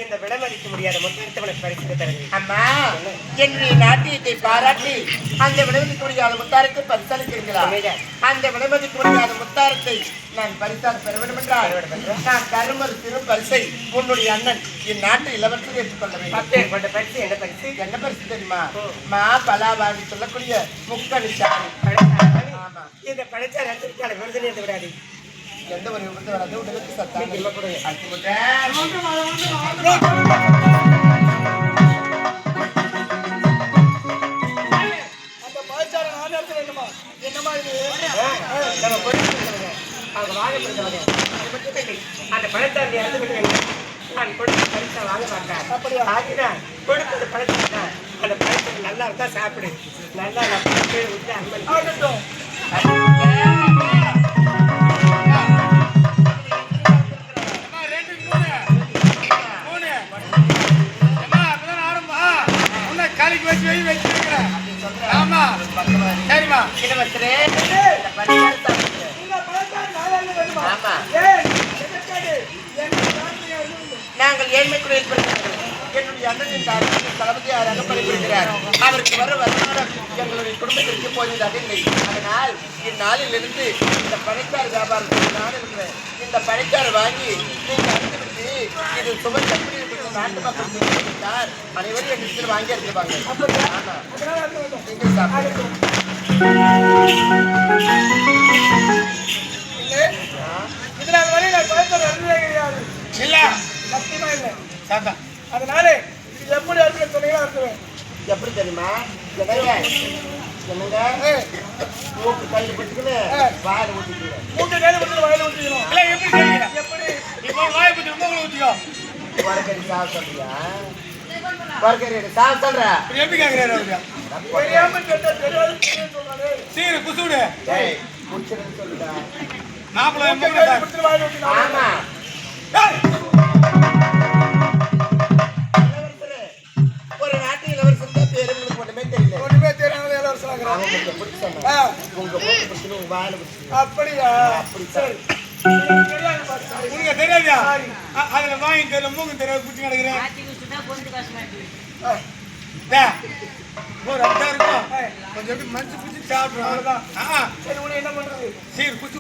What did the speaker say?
இந்த விடமளிக்க முடியாத முத்தாரத்தை பரிசு தருகிறேன். அம்மா, என்னுடைய நாட்டியத்தை பாராட்டி அந்த விடமளிக்க முடியாத முத்தாரத்தை பரிசளிக்கிறீங்களா? அந்த விடமளிக்க முடியாத முத்தாரத்தை நான் பரிசாக பெற வேண்டும் என்றால் நான் தருமது சிறு பரிசை உன்னுடைய அண்ணன் என் நாட்டு இளவரசர் ஏற்றுக்கொள்ள வேண்டும். பரிசு என்ன பரிசு? என்ன பரிசு தெரியுமா? மா பலாவாடி சொல்லக்கூடிய முக்கணிச்சாரி. இந்த படைச்சாரி விருது நேர்ந்து விடாது. எந்த ஒரு விபத்து வராது. உடலுக்கு சத்தான அந்த பழத்தாண்டி நான் கொடுத்த பரிசா வாங்க மாட்டேன். கொடுத்தது பழத்தா அந்த பழத்துக்கு நல்லா இருந்தா சாப்பிடு. நல்லா விட்டு அம்மன் நாங்கள் ஏழ்மைக்குறையில் பிறந்தவர்கள். என்னுடைய அண்ணனின் தளபதியாராக பணிபுரிகிறார். அவருக்கு வர வருமானம் எங்களுடைய குடும்பத்திற்கு போவதாக இல்லை. அதனால் இந்நாளிலிருந்து இந்த பனைக்கார வியாபாரத்தில் நான் இருக்கிறேன். இந்த பனைக்கார வாங்கி நீங்கள் அனுப்பிவிட்டு இது சுவை எப்படி இருக்கிற நாட்டு மக்கள் தெரிவித்தார் அனைவரும் என் இடத்தில் வாங்கி எடுத்துவாங்க. நீங்கள் சாப்பிடுங்க. அதனால எப்படி எப்படி தெரியுமா? மூக்கு கல்லு பட்டுக்குன்னு வாயில ஊற்றிக்கணும். மூக்கு கல்லு பட்டு வாயில ஊற்றிக்கணும். வரக்கறி சாப்பிட சொல்றியா? வரக்கறி சாப்பிட சொல்ற எப்படி கேட்கிறேன்? சொல்லுடா ஆமா ஒரு நாட்டு இளவரசர் தான் பேரு. ஒண்ணுமே தெரியல. ஒண்ணுமே தெரியாத இளவரசர் அவன் எப்படி சொன்னான் உங்க மூக்கு பிடிச்சு உங்க வாயில பிடிச்சு அப்படியா? அப்படி சரி உனக்கு தெரியாதா? அதுல வாங்கி தெரியல மூக்கு தெரியாது குச்சி கிடக்குறேன். ஒரு அட்டா இருக்கும் கொஞ்சம் எப்படி மஞ்சள் குச்சி சாப்பிடுறோம். அவ்வளவுதான். சரி உனக்கு என்ன பண்றது? சரி குச்சி